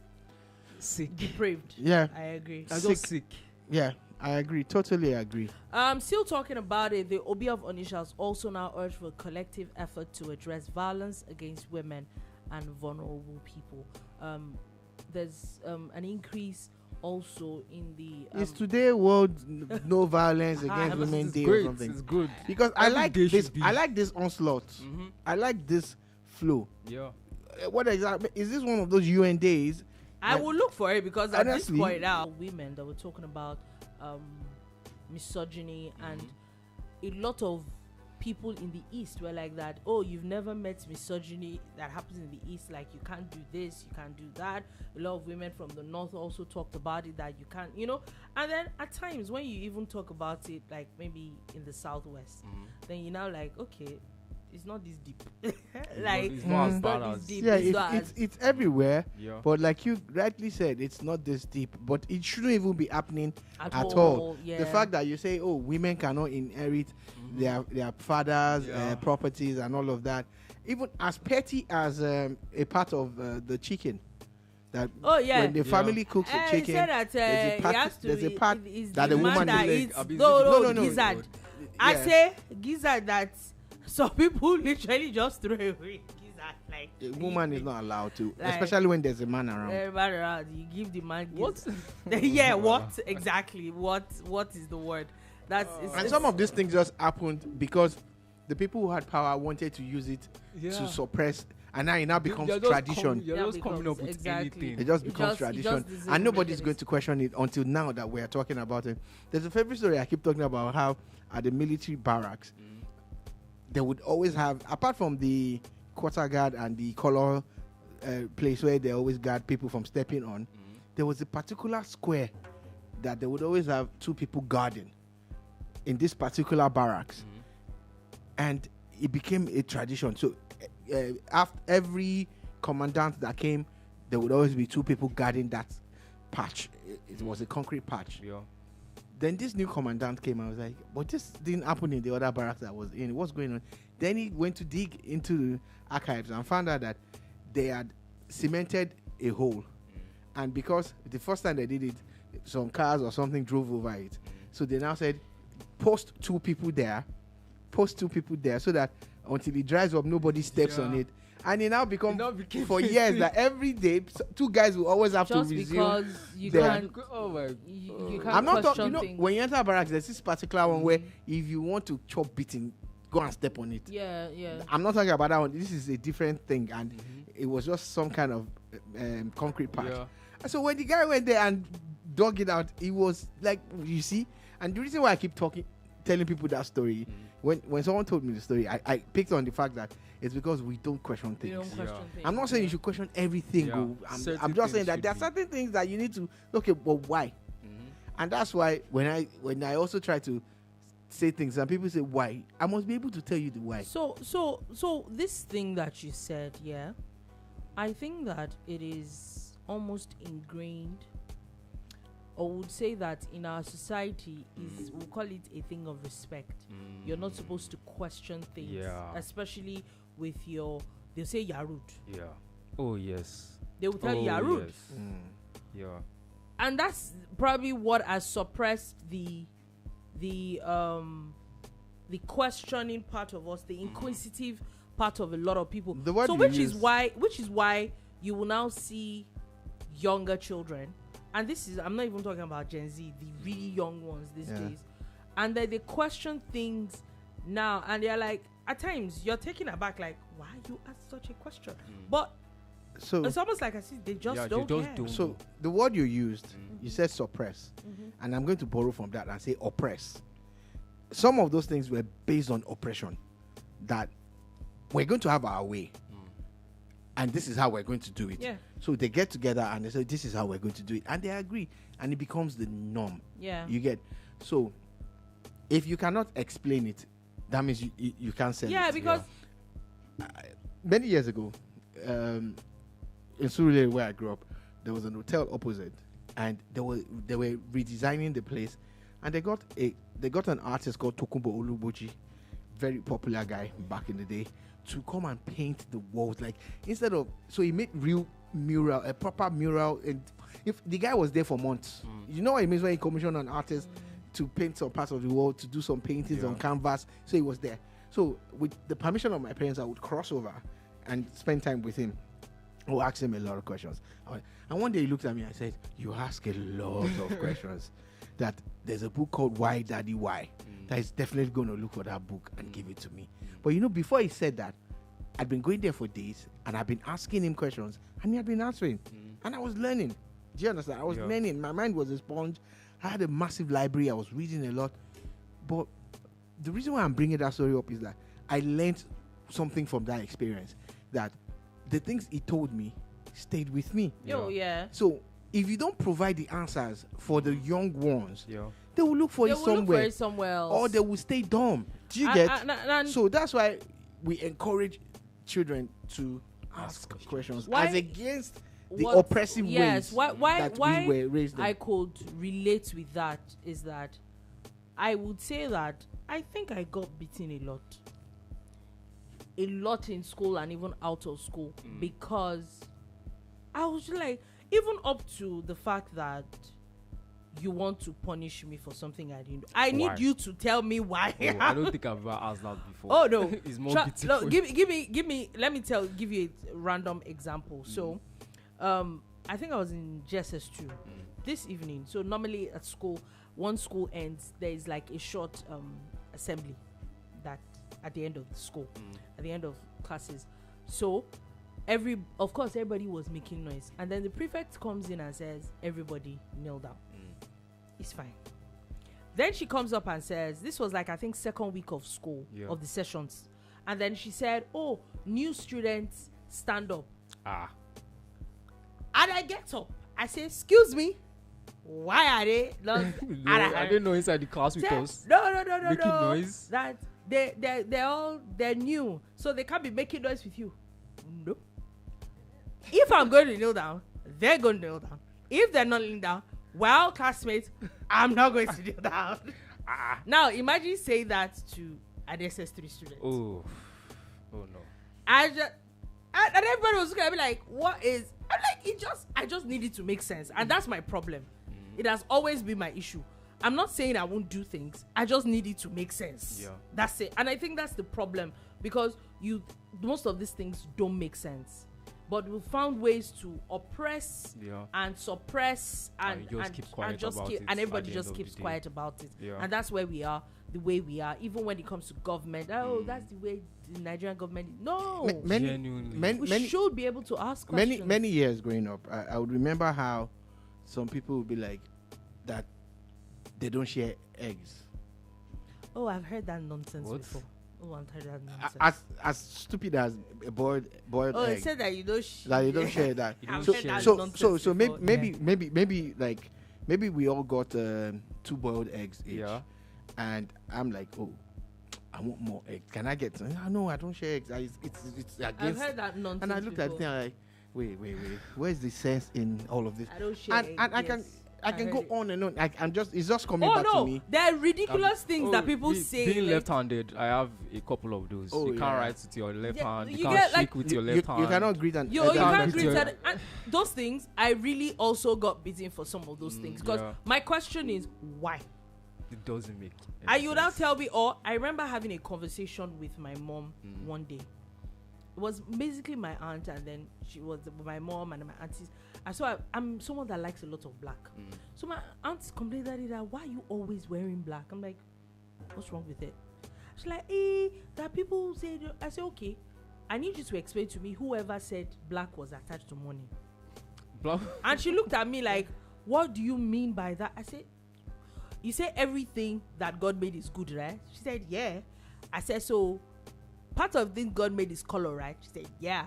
sick. depraved. Yeah, I agree. They're just sick. yeah, I agree. Totally agree. Still talking about it, the Obi of Onitsha has also now urged for a collective effort to address violence against women and vulnerable people. There's an increase also in the. Is today World No Violence Ah, Against but Women It's Day or great. something? It's good. Because I Every like day this. should be. I like this onslaught. Mm-hmm. I like this flow. Yeah. What exactly is this? One of those UN days? I will look for it because at this honestly- point now, women that were talking about misogyny and a lot of people in the East were like that. Oh, you've never met misogyny that happens in the East. Like, you can't do this, you can't do that. A lot of women from the North also talked about it, that you can't, And then at times when you even talk about it, like maybe in the Southwest, then you're now like, okay, it's not this deep. Like, it's not as Mm. bad not as. this deep. Yeah, It's not it's everywhere. Yeah. But like you rightly said, it's not this deep. But it shouldn't even be happening at at all. Yeah. The fact that you say, oh, women cannot inherit their fathers' Yeah. properties and all of that, even as petty as a part of the chicken. That Oh, yeah. when the Yeah. family cooks the He chicken, said that there's a part, he has to there's a be- part is that the the man woman that is eats Abuse no, No, no, gizzard. no. I Yeah. say gizzard that some people literally just throw away gizzard. Like, a woman is not allowed to, Like, especially when there's a man around. everybody around, you give the man What? gizzard. Yeah, what exactly? What is the word? That's And some of these things just happened because the people who had power wanted to use it Yeah. to suppress, and now it now becomes They're just tradition. You're Yeah, just coming up with exactly. anything. It just It becomes just- it tradition, just doesn't and make nobody's any going to question it until now that we are talking about it. There's a favorite story I keep talking about, how at the military barracks they would always have, apart from the quarter guard and the color place where they always guard people from stepping on, there was a particular square that they would always have two people guarding in this particular barracks, and it became a tradition. So after every commandant that came, there would always be two people guarding that patch. It was a concrete patch. Yeah. Then this new commandant came. I was like, but this didn't happen in the other barracks that I was in. What's going on? Then he went to dig into the archives and found out that they had cemented a hole, and because the first time they did it, some cars or something drove over it. So they now said, post two people there, so that until it dries up, nobody steps Yeah. on it. And it now become It now became for a years thing. that every day two guys will always have just to resume. because you their- can't. Oh my. You can't I'm not question talking. things. When you enter barracks, there's this particular one where if you want to chop beating, go and step on it. Yeah. I'm not talking about that one. This is a different thing, and it was just some kind of concrete patch. Yeah. And so when the guy went there and dug it out, it was like, you see. And the reason why I keep telling people that story, when someone told me the story, I picked on the fact that it's because we don't question You things. don't question Yeah. things. I'm not saying you should question everything. Yeah. oh. Certain I'm just saying things that there are should certain things that you need to look at. But why? And that's why when I also try to say things and people say why, I must be able to tell you the why. So this thing that you said, yeah, I think that it is almost ingrained, or would say that in our society is, we'll call it a thing of respect. You're not supposed to question things, Yeah. especially with they'll say you're rude. Yeah. Oh yes. They will tell you you're rude. Yes. Yeah. And that's probably what has suppressed the questioning part of us, the inquisitive part of a lot of people. The word So you which use- is why you will now see younger children and this is, I'm not even talking about Gen Z, the really young ones these days, and then they question things now, and they're like, at times you're taken aback, like, why you ask such a question? But so it's almost like I see they just don't care. So the word you used, you said suppress, and I'm going to borrow from that and say oppress. Some of those things were based on oppression, that we're going to have our way, and this is how we're going to do it. Yeah. So they get together and they say, this is how we're going to do it, and they agree, and it becomes the norm. Yeah. You get. So if you cannot explain it, that means you can't sell it. Yeah, because many years ago, in Surulere where I grew up, there was an hotel opposite, and they were redesigning the place, and they got an artist called Tokunbo Oluboji, very popular guy back in the day, to come and paint the walls. Like, instead of, so he made real mural, a proper mural, and if the guy was there for months, you know what it means when you commission an artist to paint some parts of the wall, to do some paintings on canvas. So he was there. So with the permission of my parents, I would cross over and spend time with him. I would ask him a lot of questions. And one day he looked at me and said, you ask a lot of questions. That there's a book called Why Daddy Why that is definitely going to look for that book and give it to me. But you know, before he said that, I'd been going there for days and I've been asking him questions and he had been answering. And I was learning. Do you understand? I was learning. My mind was a sponge. I had a massive library. I was reading a lot. But the reason why I'm bringing that story up is that I learned something from that experience, that the things he told me stayed with me. So if you don't provide the answers for the young ones, they will look for it somewhere else, or they will stay dumb. Do you get? So that's why we encourage children to ask questions as against the oppressive ways that we were raised in. I could relate with that is that I would say that I think I got beaten a lot in school and even out of school, because I was like, even up to the fact that you want to punish me for something I didn't do. I need you to tell me why. I don't think I've ever asked that before. Oh no. It's more beautiful. No, give me let me give you a random example. So I think I was in GSS2 this evening. So normally at school, once school ends, there is like a short assembly that at the end of the school, at the end of classes. So of course everybody was making noise, and then the prefect comes in and says, everybody kneel down. It's fine. Then she comes up and says, this was like I think second week of school, of the sessions, and then she said, oh, new students, stand up. And I get up, I say, excuse me, why are they not? I didn't know inside the class with us. No, making noise. That they're new, so they can't be making noise with you. No. If I'm going to kneel down, they're going to kneel down. If they're not kneeling down, well, classmates, I'm not going to kneel down. Now imagine saying that to an SS3 student. Oh no. And everybody was gonna be like, what is? I'm like, I just need it to make sense, and that's my problem. It has always been my issue. I'm not saying I won't do things. I just need it to make sense. That's it. And I think that's the problem, because most of these things don't make sense. But we found ways to oppress and suppress and everybody just keeps quiet about it. And that's where we are, the way we are. Even when it comes to government, that's the way the Nigerian government is. No, we should be able to ask questions. Many years growing up, I would remember how some people would be like that they don't share eggs. Oh, I've heard that nonsense before. Oh, I've heard that nonsense. As stupid as a boiled egg. Oh, it said that you don't share that. So maybe we all got 2 boiled eggs each. And I'm like, oh, I want more eggs. Can I get some? No, I don't share eggs. It's against. I've heard that nonsense. And I looked at it and I'm like, wait. Where's the sense in all of this? I don't share eggs. I can go on and on. It's just coming back to me. There are ridiculous things that people say. Being left-handed, I have a couple of those. You can't write with your left hand. You can't shake with your left hand. You cannot greet and you can't greet and those things. I really also got beaten for some of those things, because my question is why. It doesn't make and you now tell me, I remember having a conversation with my mom one day, it was basically my aunt, and then she was my mom and my aunties. And so I'm someone that likes a lot of black. So my aunt complained that why are you always wearing black? I'm like, what's wrong with it? She's like, that people say. I said, okay, I need you to explain to me whoever said black was attached to money. Black. And she looked at me like, what do you mean by that? I said, you say everything that God made is good, right? She said, yeah. I said, so part of things God made is color, right? She said, yeah.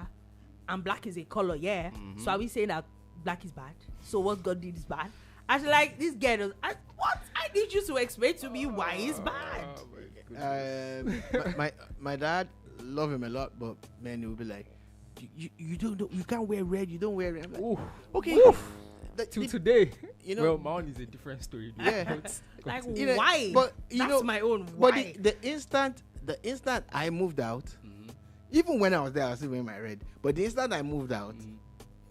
And black is a color, yeah. So are we saying that black is bad? So what God did is bad? I was like, this girl, what? I need you to explain to me why it's bad. My dad, love him a lot, but man, he would be like, you can't wear red, you don't wear red. I'm like, okay. Oof. Today, well, my own is a different story. Yeah. Like, why? But that's my own. Why? But the instant I moved out, even when I was there, I was still wearing my red. But the instant I moved out,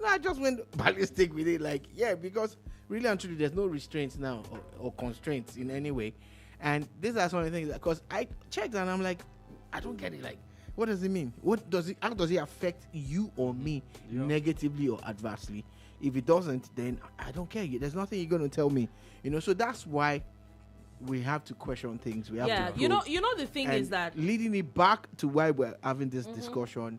I just went ballistic with it. Like, yeah, because really and truly, there's no restraints now or constraints in any way. And these are some of the things because I checked and I'm like, I don't get it. Like, what does it mean? How does it affect you or me negatively or adversely? If it doesn't, then I don't care. There's nothing you're going to tell me. So that's why we have to question things. We have to you know the thing is that leading it back to why we're having this discussion,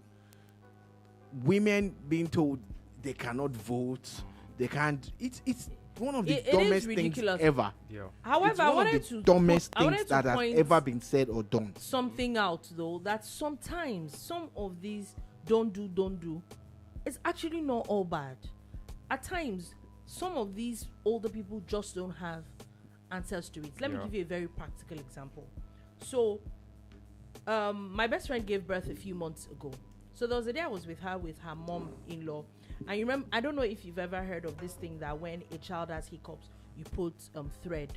women being told they cannot vote, they can't. It's one of the dumbest things ever. Yeah. However, I wanted to dumbest things that have ever been said or done. Something out though that sometimes some of these don't do. It's actually not all bad. At times, some of these older people just don't have answers to it. Let me give you a very practical example. So, my best friend gave birth a few months ago. So there was a day I was with her mom-in-law. And you remember, I don't know if you've ever heard of this thing that when a child has hiccups, you put thread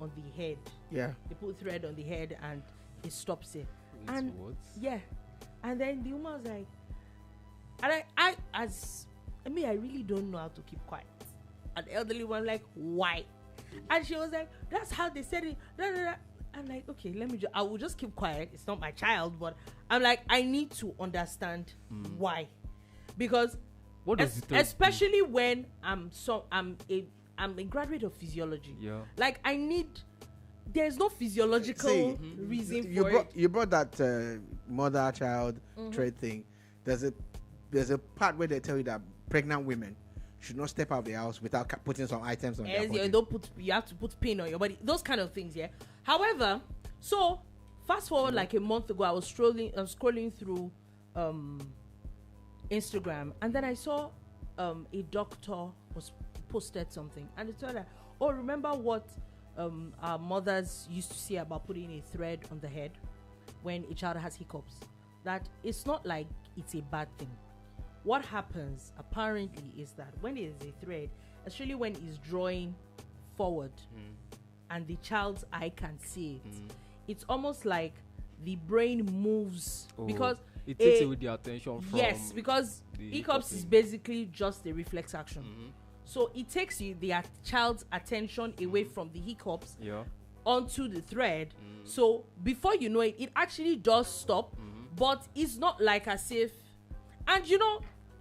on the head. Yeah. They put thread on the head and it stops it. And and then the woman was like, and I really don't know how to keep quiet. And the elderly one like, why? And she was like, that's how they said it. Da, da, da. I'm like, okay, I will just keep quiet. It's not my child, but I'm like, I need to understand why. Because what does it especially when I'm a graduate of physiology. Yeah. Like there's no physiological reason for it. You brought that mother-child trade thing. There's a part where they tell you that pregnant women should not step out of the house without putting some items on their body. You have to put pin on your body. Those kind of things, yeah. However, so fast forward like a month ago, I was scrolling through Instagram, and then I saw a doctor was posted something, and it told her, oh, remember what our mothers used to say about putting a thread on the head when a child has hiccups? That it's not like it's a bad thing. What happens apparently is that when it is a thread, especially when it's drawing forward and the child's eye can see it, it's almost like the brain moves because it takes away the attention from because hiccups is basically just a reflex action. So it takes the child's attention away from the hiccups onto the thread. So before you know it, it actually does stop, but it's not like as if. And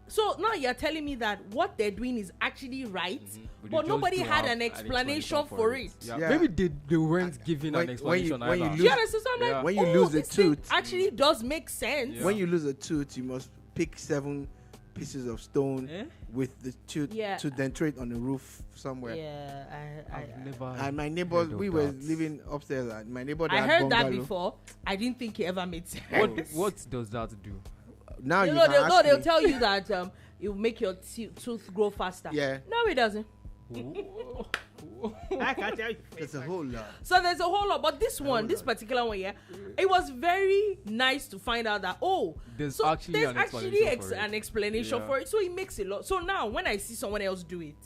so now you're telling me that what they're doing is actually right, but nobody had an explanation for it. Yeah. Maybe they weren't giving an explanation either. When you lose a tooth, actually does make sense. Yeah. When you lose a tooth, you must pick 7 pieces of stone with the tooth to then throw it on the roof somewhere. And my neighbor, we were living upstairs, and my neighbor. I heard that before. I didn't think it ever made sense. What does that do? Now they'll tell you that it will make your tooth grow faster. Yeah. No, it doesn't. I can't tell you. There's a whole lot. So there's a whole lot, but this particular one, it was very nice to find out that there's actually an explanation for it. So it makes a lot. So now when I see someone else do it,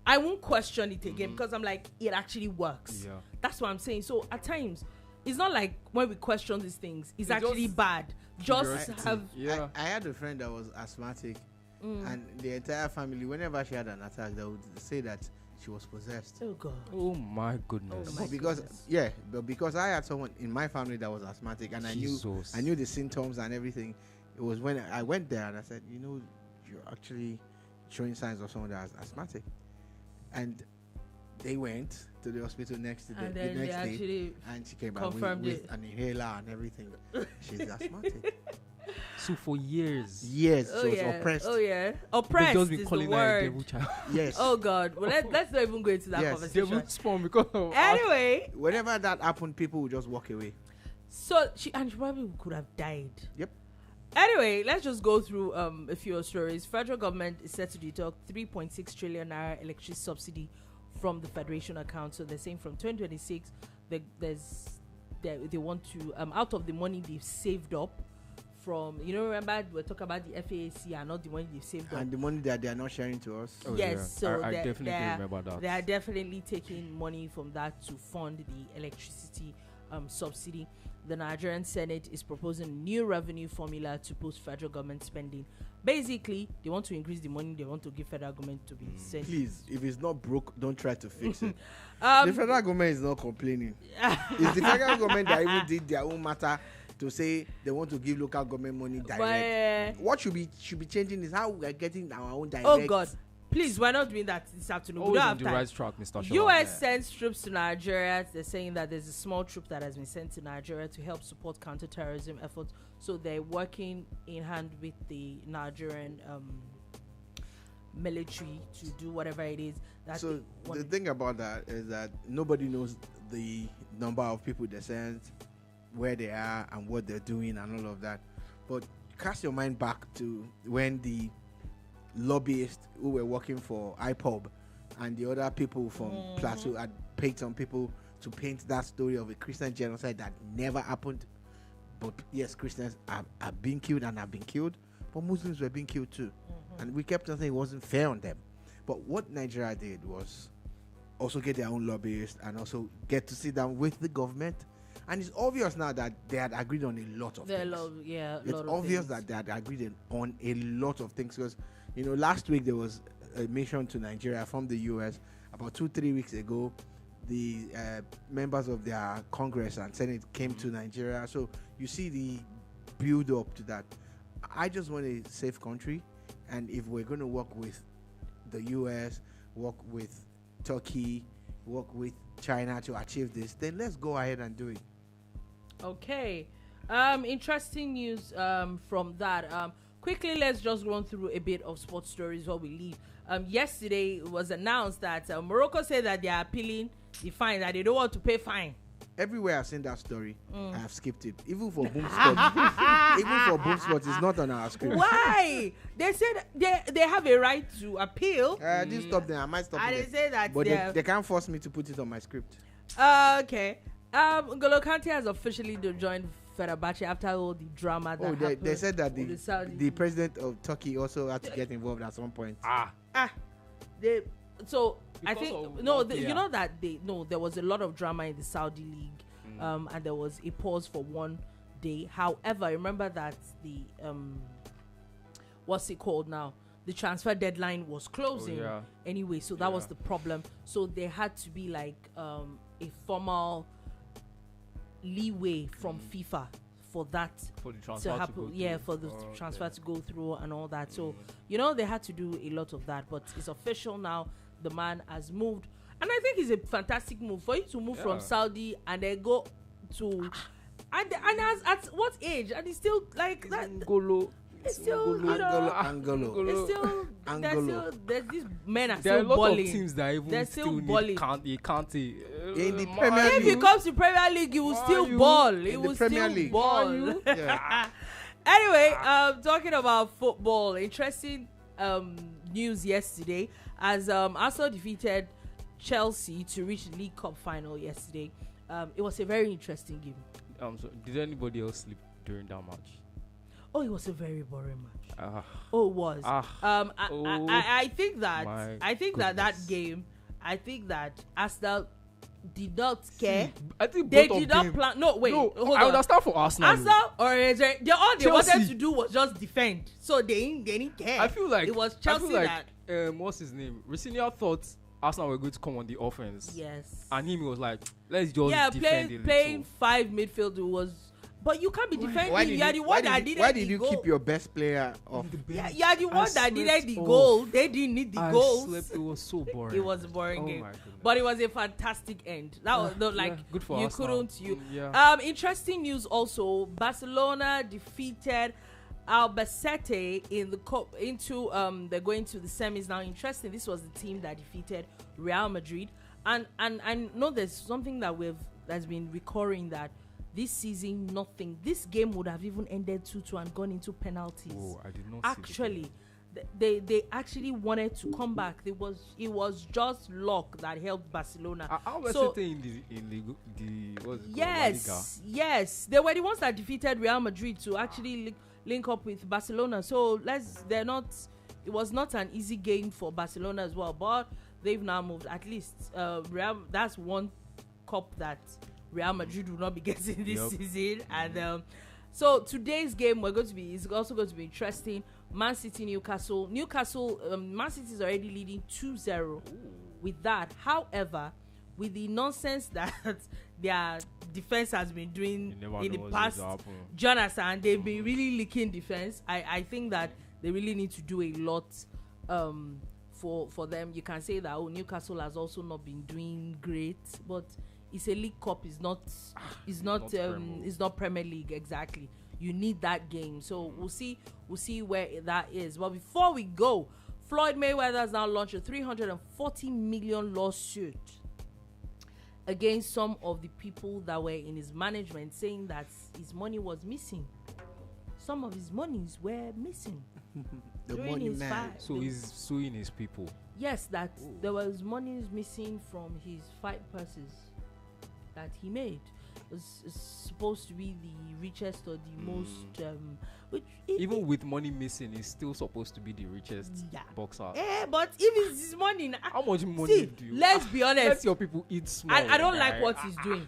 I won't question it again because I'm like, it actually works. Yeah. That's what I'm saying. So at times, it's not like when we question these things, it's actually bad. I had a friend that was asthmatic, and the entire family, whenever she had an attack, they would say that she was possessed. Oh God! Oh my goodness! Because I had someone in my family that was asthmatic, and I knew the symptoms and everything. It was when I went there and I said, you're actually showing signs of someone that's asthmatic. And they went to the hospital the next day, and she came back with an inhaler and everything. She's asthmatic. So for years, so it's oppressed. Oh yeah, oppressed is the word. Yes. Oh God. Well, let's not even go into that conversation. Devil spawn because of anyway, whenever that happened, people would just walk away. So she probably could have died. Yep. Anyway, let's just go through a few stories. Federal government is set to deduct 3.6 trillion naira electricity subsidy from the federation account. So they're saying from 2026, they want to out of the money they've saved up from, remember we're talking about the FAAC and not the money they've saved up. And the money that they are not sharing to us. Oh, yes, yeah. so I definitely remember that. They are definitely taking money from that to fund the electricity subsidy. The Nigerian Senate is proposing a new revenue formula to boost federal government spending. Basically, they want to increase the money they want to give federal government to be sent. Please, if it's not broke, don't try to fix it. The federal government is not complaining. It's the federal government that even did their own matter to say they want to give local government money direct. What should be changing is how we are getting our own direct. Oh God. Please, we're not doing that this afternoon. Always we don't on have the time. right track, Mr. Shola. U.S. sends troops to Nigeria. They're saying that there's a small troop that has been sent to Nigeria to help support counter-terrorism efforts. So they're working in hand with the Nigerian military to do whatever it is. So the thing about that is that nobody knows the number of people they sent, where they are, and what they're doing, and all of that. But cast your mind back to when the lobbyists who were working for IPOB and the other people from Plateau had paid some people to paint that story of a Christian genocide that never happened. But yes, Christians are being killed and have been killed, but Muslims were being killed too. And we kept on saying it wasn't fair on them. But what Nigeria did was also get their own lobbyists and also get to sit down with the government. And it's obvious now that they had agreed on a lot of things. It's obvious that they had agreed on a lot of things because last week there was a mission to Nigeria from the US. About 2-3 weeks ago, the members of their Congress and Senate came to Nigeria. So you see the build up to that. I just want a safe country, and if we're going to work with the US, work with Turkey, work with China to achieve this, then let's go ahead and do it. Okay. Interesting news from that. Quickly, let's just run through a bit of sports stories while we leave. Yesterday, it was announced that Morocco said that they are appealing the fine, that they don't want to pay fine. Everywhere I've seen that story, I have skipped it. Even for Boom Sports, it's not on our screen. Why? They said they have a right to appeal. I didn't stop them. I might stop and it. They say that but they can't force me to put it on my script. Okay. N'Golo Kante has officially joined Fenerbahce after all the drama that happened. They said that the president of Turkey also had to get involved at some point. There was a lot of drama in the Saudi league, and there was a pause for one day. However, remember that the what's it called now? The transfer deadline was closing anyway, so that was the problem. So there had to be like a formal leeway from FIFA for that to happen. For the transfer to go through and all that. So they had to do a lot of that, but it's official now. The man has moved, and I think it's a fantastic move for you to move from Saudi and then go to and at what age? And he's still like that. It's still Angolo. There's these men are there are still a lot balling. of teams that even still need Kante. In the Premier League, if he comes to Premier League, he will still ball. He will Premier still League. ball. Anyway, talking about football, interesting news yesterday as Arsenal defeated Chelsea to reach the League Cup final yesterday. It was a very interesting game. So did anybody else sleep during that match? Oh, it was a very boring match. It was. I think that game. I think that Arsenal did not care. I think they did not plan. No, wait. No, hold I on. understand for Arsenal. Arsenal all they wanted Chelsea. to do was just defend. So they didn't care. I feel like it was Chelsea that. What's his name? Rosinia thought Arsenal were going to come on the offense. Yes. And him was like, let's just defend. Playing 5 midfield was But you can't be defending. Why You are the one that needed why did the you goal. keep your best player off? Yeah, you are the one that slept needed the off. goal. They didn't need the goals. Slept. It was so boring. It was a boring Oh game, my goodness. but it was a fantastic end. That was Good for you us couldn't now. you. Yeah. Interesting news also. Barcelona defeated Albacete in the they're going to the semis now. Interesting. This was the team that defeated Real Madrid, and I know there's something that's been recurring, that this season this game would have even ended 2-2 and gone into penalties. Oh, I did not Actually, they actually wanted to come back. It was just luck that helped Barcelona. Albacete in the what's it called? Yes, they were the ones that defeated Real Madrid to actually link up with Barcelona. So it was not an easy game for Barcelona as well, but they've now moved. At least that's one cup that Real Madrid will not be getting this season. And so today's game is also going to be interesting. Man City, Newcastle. Man City is already leading 2-0 with that. However, with the nonsense that their defense has been doing in the past, Jonathan, they've been really leaking defense. I think that they really need to do a lot for them. You can say that Newcastle has also not been doing great, but it's a League Cup. It's not Premier League exactly. You need that game, so we'll see where that is. But before we go, Floyd Mayweather has now launched a $340 million lawsuit against some of the people that were in his management, saying that his money was missing. Some of his monies were missing. The money man. So he's suing his people. Yes, that there was monies missing from his fight purses that he made. It's supposed to be the richest or the most even with money missing, he's still supposed to be the richest boxer. But if it's his money, how much money do you? Let's be honest. Let your people eat small. I don't like what he's doing.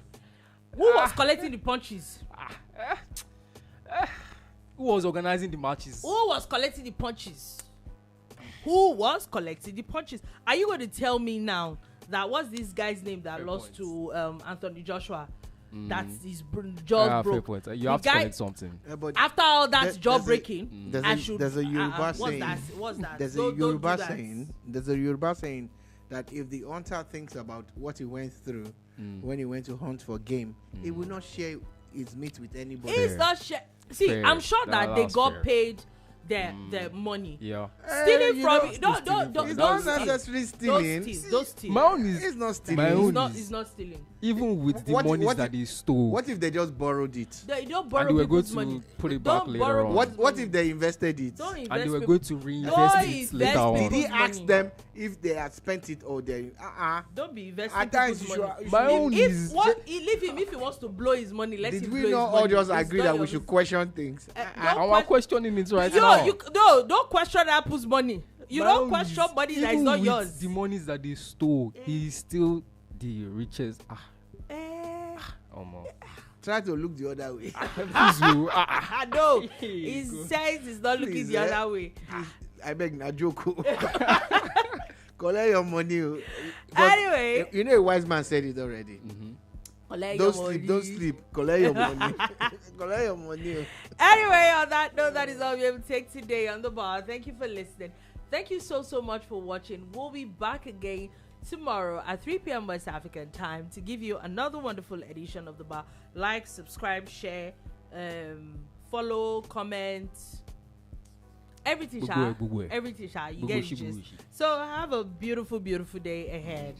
Who was collecting the punches? Who was organizing the matches? Who was collecting the punches? Who was collecting the punches? Are you going to tell me now that what's this guy's name that lost to Anthony Joshua? That's his jaw broke. Fair point. You have to collect something. After all that jaw breaking, there's a Yoruba saying. What's that? There's a Yoruba saying. There's a Yoruba saying that if the hunter thinks about what he went through when he went to hunt for game, he will not share his meat with anybody. He's not share. See, Fair. I'm sure that they got fair. paid their money. Yeah. Stealing from it. It's not necessarily stealing. Don't steal. My own is It's not stealing. My own It's not stealing. even with the money that they stole. What if they just borrowed it? They don't and borrow they were going people's to money. put it back Don't later borrow on. What if they invested it? Don't invest. And they were people- going to reinvest it invest later on. Did he people's ask money. them if they had spent it or they? Don't be investing At times people's you money. should- My own is. Leave him if he wants to blow his money. Let him Did blow we his not money. all just It's agree not that we your should business. question things? Don't I'm questioning it right Yo, now. don't question Apple's money. You My don't own question is, money that is even not with yours. the monies that they stole, he's still the richest. Try to look the other way. Please, you. No, he says he's not looking Please, the other way. I beg na joke. Collect your money. Anyway, You know a wise man said it already. collect Don't your sleep, money. don't sleep. Collect your money. Collect your money. Anyway, on that note, that is all we will take today on the bar. Thank you for listening. Thank you so much for watching. We'll be back again tomorrow at 3 p.m. West African time to give you another wonderful edition of the bar. Like, subscribe, share, follow, comment, everything, Sha. Everything, Sha. You get the gist. So have a beautiful, beautiful day ahead.